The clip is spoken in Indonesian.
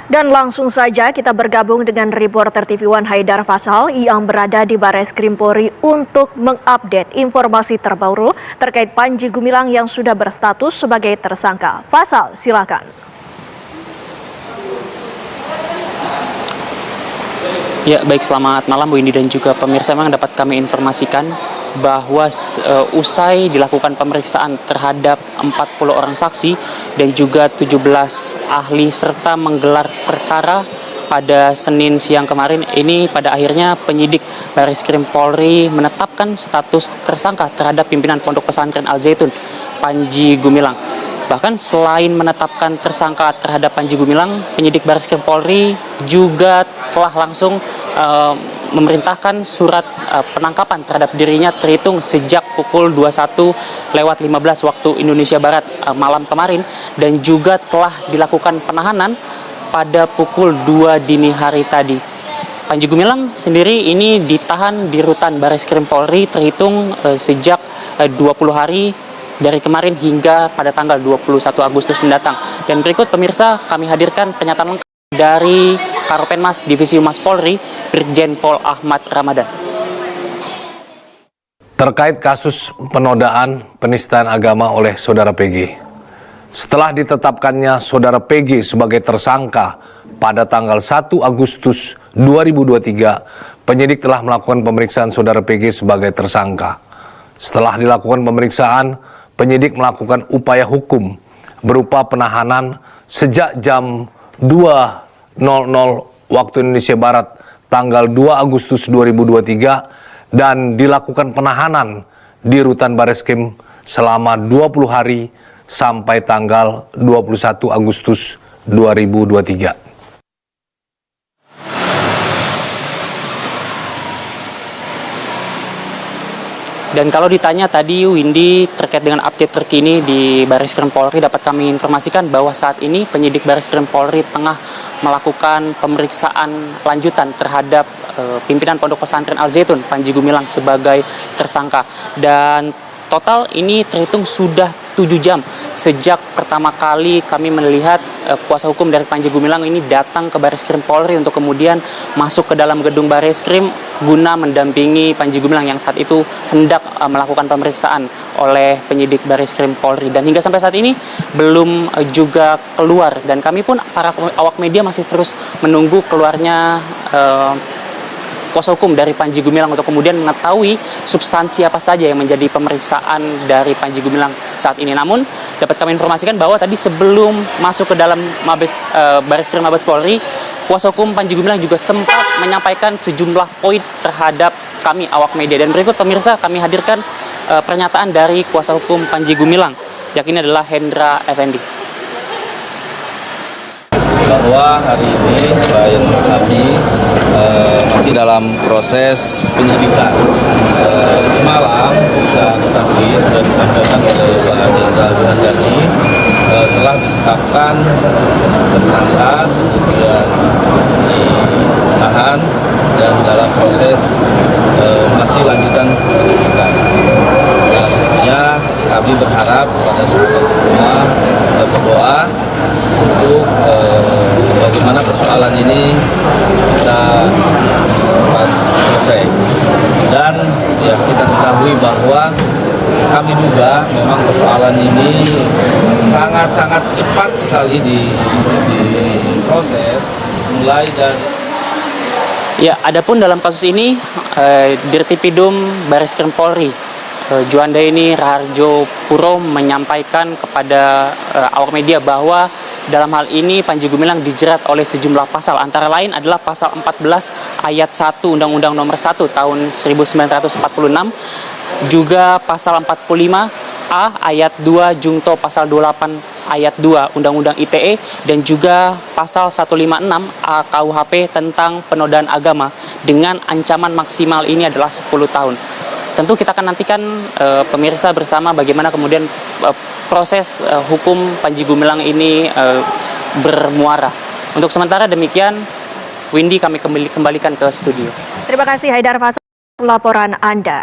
Dan langsung saja kita bergabung dengan reporter TV One Haidar Faisal yang berada di Barreskrim Polri untuk mengupdate informasi terbaru terkait Panji Gumilang yang sudah berstatus sebagai tersangka. Faisal, silakan. Ya, baik, selamat malam Bu Indi dan juga pemirsa. Memang dapat kami informasikan bahwa usai dilakukan pemeriksaan terhadap 40 orang saksi dan juga 17 ahli serta menggelar perkara pada Senin siang kemarin, ini pada akhirnya penyidik Barreskrim Polri menetapkan status tersangka terhadap pimpinan Pondok Pesantren Al Zaitun, Panji Gumilang. Bahkan selain menetapkan tersangka terhadap Panji Gumilang, penyidik Barreskrim Polri juga telah langsung memerintahkan surat penangkapan terhadap dirinya terhitung sejak pukul 21:15 waktu Indonesia Barat malam kemarin, dan juga telah dilakukan penahanan pada pukul 2 dini hari tadi. Panji Gumilang sendiri ini ditahan di rutan Barreskrim Polri terhitung sejak 20 hari dari kemarin hingga pada tanggal 21 Agustus mendatang. Dan berikut pemirsa, kami hadirkan pernyataan lengkap dari Karopenmas Divisi Humas Polri, Brigjen Pol Ahmad Ramadan. Terkait kasus penodaan penistaan agama oleh Saudara PG. Setelah ditetapkannya Saudara PG sebagai tersangka pada tanggal 1 Agustus 2023, penyidik telah melakukan pemeriksaan Saudara PG sebagai tersangka. Setelah dilakukan pemeriksaan, penyidik melakukan upaya hukum berupa penahanan sejak jam 2.00 waktu Indonesia Barat tanggal 2 Agustus 2023 dan dilakukan penahanan di rutan Barreskrim selama 20 hari sampai tanggal 21 Agustus 2023. Dan kalau ditanya tadi Windy terkait dengan update terkini di Barreskrim Polri, dapat kami informasikan bahwa saat ini penyidik Barreskrim Polri tengah melakukan pemeriksaan lanjutan terhadap pimpinan Pondok Pesantren Al Zaitun, Panji Gumilang, sebagai tersangka. Dan total ini terhitung sudah 7 jam sejak pertama kali kami melihat kuasa hukum dari Panji Gumilang ini datang ke Barreskrim Polri untuk kemudian masuk ke dalam gedung Barreskrim guna mendampingi Panji Gumilang yang saat itu hendak melakukan pemeriksaan oleh penyidik Barreskrim Polri. Dan hingga sampai saat ini belum juga keluar, dan kami pun para awak media masih terus menunggu keluarnya kuasa hukum dari Panji Gumilang untuk kemudian mengetahui substansi apa saja yang menjadi pemeriksaan dari Panji Gumilang saat ini. Namun dapat kami informasikan bahwa tadi sebelum masuk ke dalam Barreskrim Mabes Polri, kuasa hukum Panji Gumilang juga sempat menyampaikan sejumlah poin terhadap kami awak media. Dan berikut pemirsa, kami hadirkan pernyataan dari kuasa hukum Panji Gumilang, yakni adalah Hendra Effendi. Bahwa hari ini klien kami masih dalam proses penyidikan. Semalam kita ketahui sudah disampaikan oleh Pak Jenderal Juhandani telah ditetapkan tersangka, kemudian ditahan dan dalam proses masih lanjutan penyidikan. Tentunya kami berharap kepada semua berdoa untuk bagaimana persoalan ini bisa cepat selesai. Dan ya, kita ketahui bahwa kami juga memang persoalan ini sangat-sangat cepat sekali diproses, mulai dari Ya, adapun dalam kasus ini Dirtipidum Barreskrim Polri Juandaini Raharjo Puro menyampaikan kepada awak media bahwa dalam hal ini Panji Gumilang dijerat oleh sejumlah pasal, antara lain adalah pasal 14 ayat 1 Undang-Undang Nomor 1 tahun 1946, juga pasal 45A ayat 2 Jungto pasal 28 ayat 2 Undang-Undang ITE, dan juga pasal 156 A KUHP tentang penodaan agama dengan ancaman maksimal ini adalah 10 tahun. Tentu kita akan nantikan pemirsa bersama bagaimana kemudian proses hukum Panji Gumilang ini bermuara. Untuk sementara demikian, Windy, kami kembalikan ke studio. Terima kasih Haidar Faisal laporan Anda.